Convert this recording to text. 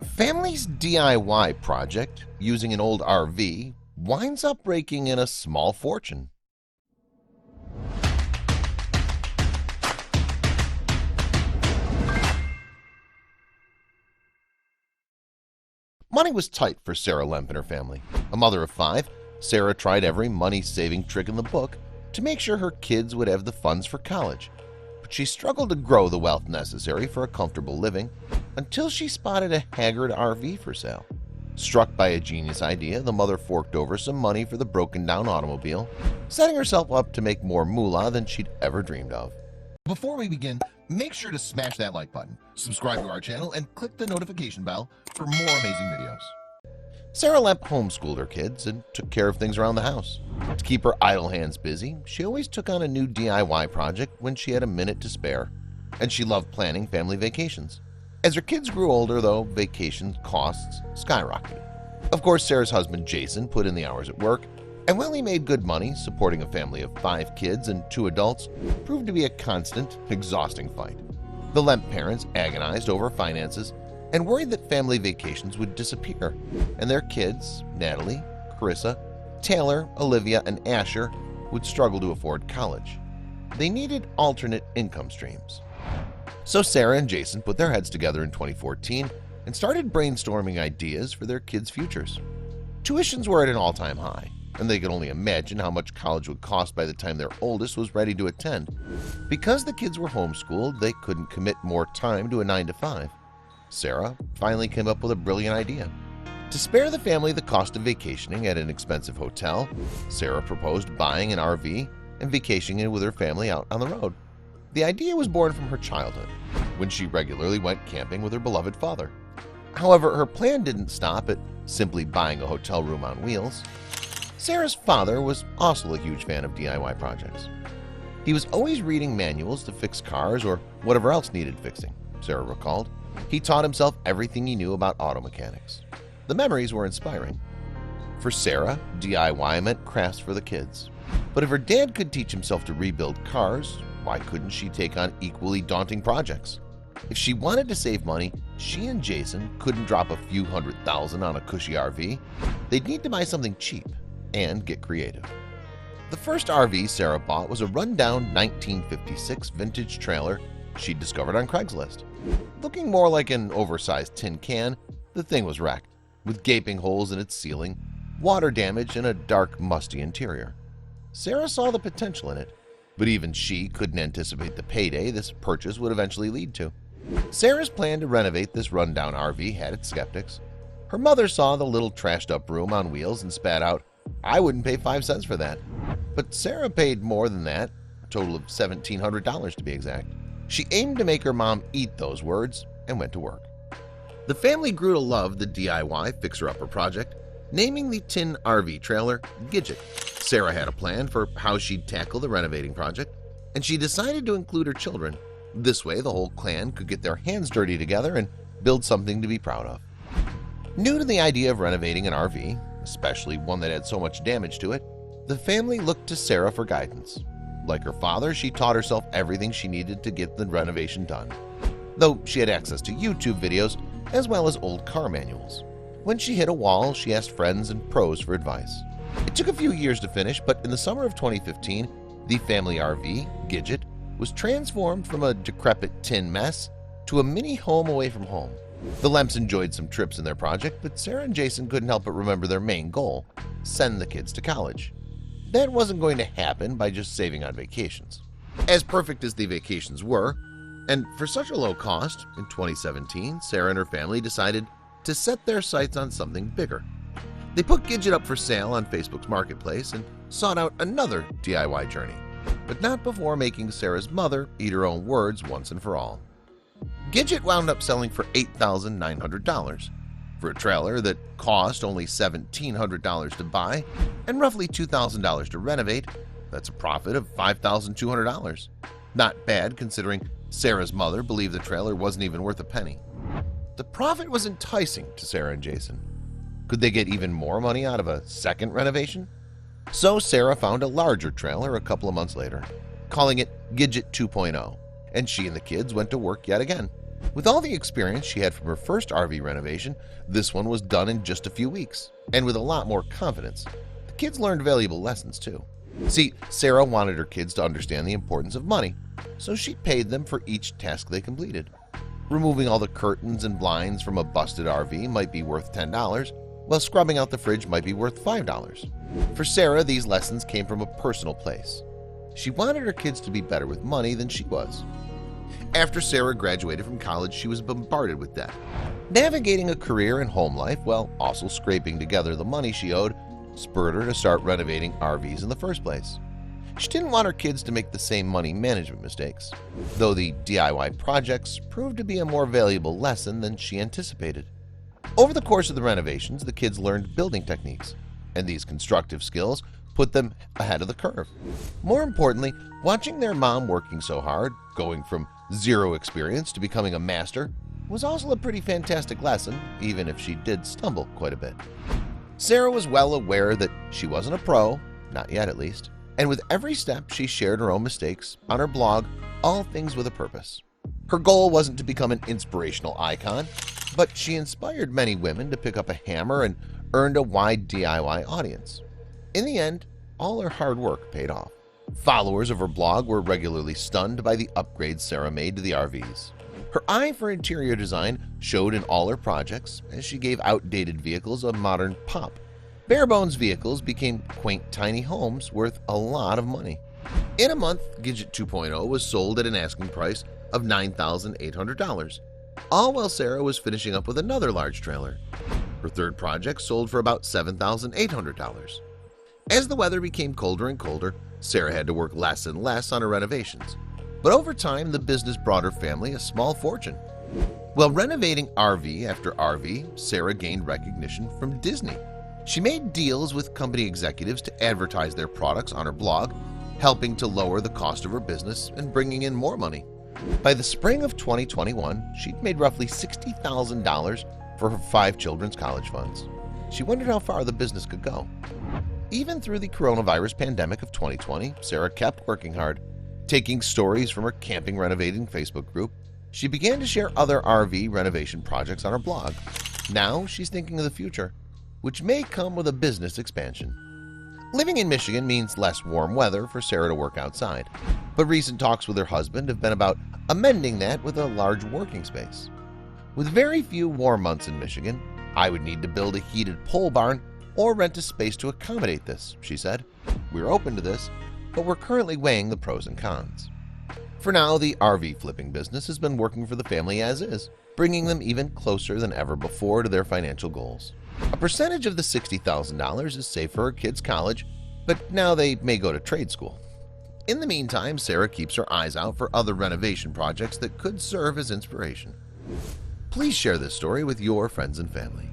Family's DIY project using an old RV winds up raking in a small fortune. Money was tight for Sarah Lemp and her family. A mother of 5, Sarah tried every money-saving trick in the book to make sure her kids would have the funds for college. But she struggled to grow the wealth necessary for a comfortable living until she spotted a haggard RV for sale. Struck by a genius idea, the mother forked over some money for the broken-down automobile, setting herself up to make more moolah than she'd ever dreamed of. Before we begin, make sure to smash that like button, subscribe to our channel, and click the notification bell for more amazing videos. Sarah Lemp homeschooled her kids and took care of things around the house. To keep her idle hands busy, she always took on a new DIY project when she had a minute to spare, and she loved planning family vacations. As her kids grew older, though, vacation costs skyrocketed. Of course, Sarah's husband Jason put in the hours at work, and while he made good money, supporting a family of 5 kids and 2 adults proved to be a constant, exhausting fight. The Lemp parents agonized over finances and worried that family vacations would disappear, and their kids, Natalie, Carissa, Taylor, Olivia, and Asher, would struggle to afford college. They needed alternate income streams. So Sarah and Jason put their heads together in 2014 and started brainstorming ideas for their kids' futures. Tuitions were at an all-time high, and they could only imagine how much college would cost by the time their oldest was ready to attend. Because the kids were homeschooled, they couldn't commit more time to a 9-to-5. Sarah finally came up with a brilliant idea. To spare the family the cost of vacationing at an expensive hotel, Sarah proposed buying an RV and vacationing with her family out on the road. The idea was born from her childhood, when she regularly went camping with her beloved father. However, her plan didn't stop at simply buying a hotel room on wheels. Sarah's father was also a huge fan of DIY projects. He was always reading manuals to fix cars or whatever else needed fixing, Sarah recalled. He taught himself everything he knew about auto mechanics. The memories were inspiring. For Sarah, DIY meant crafts for the kids. But if her dad could teach himself to rebuild cars, why couldn't she take on equally daunting projects? If she wanted to save money, she and Jason couldn't drop a few $100,000 on a cushy RV. They'd need to buy something cheap and get creative. The first RV Sarah bought was a rundown 1956 vintage trailer she'd discovered on Craigslist. Looking more like an oversized tin can, the thing was wrecked, with gaping holes in its ceiling, water damage, and a dark, musty interior. Sarah saw the potential in it, but even she couldn't anticipate the payday this purchase would eventually lead to. Sarah's plan to renovate this rundown RV had its skeptics. Her mother saw the little trashed-up room on wheels and spat out, "I wouldn't pay 5 cents for that." But Sarah paid more than that, a total of $1,700 to be exact. She aimed to make her mom eat those words and went to work. The family grew to love the DIY fixer-upper project, naming the tin RV trailer Gidget. Sarah had a plan for how she'd tackle the renovating project, and she decided to include her children. This way, the whole clan could get their hands dirty together and build something to be proud of. New to the idea of renovating an RV, especially one that had so much damage to it, the family looked to Sarah for guidance. Like her father, she taught herself everything she needed to get the renovation done, though she had access to YouTube videos as well as old car manuals. When she hit a wall, she asked friends and pros for advice. It took a few years to finish, but in the summer of 2015, the family RV, Gidget, was transformed from a decrepit tin mess to a mini home away from home. The Lemps enjoyed some trips in their project, but Sarah and Jason couldn't help but remember their main goal: send the kids to college. That wasn't going to happen by just saving on vacations. As perfect as the vacations were, and for such a low cost, in 2017, Sarah and her family decided to set their sights on something bigger. They put Gidget up for sale on Facebook's marketplace and sought out another DIY journey, but not before making Sarah's mother eat her own words once and for all. Gidget wound up selling for $8,900. For a trailer that cost only $1,700 to buy and roughly $2,000 to renovate, that's a profit of $5,200. Not bad considering Sarah's mother believed the trailer wasn't even worth a penny. The profit was enticing to Sarah and Jason. Could they get even more money out of a second renovation? So Sarah found a larger trailer a couple of months later, calling it Gidget 2.0, and she and the kids went to work yet again. With all the experience she had from her first RV renovation, this one was done in just a few weeks, and with a lot more confidence. The kids learned valuable lessons too. See, Sarah wanted her kids to understand the importance of money, so she paid them for each task they completed. Removing all the curtains and blinds from a busted RV might be worth $10, while scrubbing out the fridge might be worth $5. For Sarah, these lessons came from a personal place. She wanted her kids to be better with money than she was. After Sarah graduated from college, she was bombarded with debt. Navigating a career and home life while also scraping together the money she owed spurred her to start renovating RVs in the first place. She didn't want her kids to make the same money management mistakes, though the DIY projects proved to be a more valuable lesson than she anticipated. Over the course of the renovations, the kids learned building techniques, and these constructive skills put them ahead of the curve. More importantly, watching their mom working so hard, going from zero experience to becoming a master, was also a pretty fantastic lesson, even if she did stumble quite a bit. Sarah was well aware that she wasn't a pro, not yet at least, and with every step she shared her own mistakes on her blog, All Things with a Purpose. Her goal wasn't to become an inspirational icon, but she inspired many women to pick up a hammer and earned a wide DIY audience. In the end, all her hard work paid off. Followers of her blog were regularly stunned by the upgrades Sarah made to the RVs. Her eye for interior design showed in all her projects as she gave outdated vehicles a modern pop. Bare-bones vehicles became quaint tiny homes worth a lot of money. In a month, Gidget 2.0 was sold at an asking price of $9,800, all while Sarah was finishing up with another large trailer. Her third project sold for about $7,800. As the weather became colder and colder, Sarah had to work less and less on her renovations. But over time, the business brought her family a small fortune. While renovating RV after RV, Sarah gained recognition from Disney. She made deals with company executives to advertise their products on her blog, helping to lower the cost of her business and bringing in more money. By the spring of 2021, she'd made roughly $60,000 for her 5 children's college funds. She wondered how far the business could go. Even through the coronavirus pandemic of 2020, Sarah kept working hard. Taking stories from her camping renovating Facebook group, she began to share other RV renovation projects on her blog. Now she's thinking of the future, which may come with a business expansion. Living in Michigan means less warm weather for Sarah to work outside, but recent talks with her husband have been about amending that with a large working space. With very few warm months in Michigan, I would need to build a heated pole barn or rent a space to accommodate this, she said. We're open to this, but we're currently weighing the pros and cons. For now, the RV flipping business has been working for the family as is, bringing them even closer than ever before to their financial goals. A percentage of the $60,000 is saved for her kids' college, but now they may go to trade school. In the meantime, Sarah keeps her eyes out for other renovation projects that could serve as inspiration. Please share this story with your friends and family.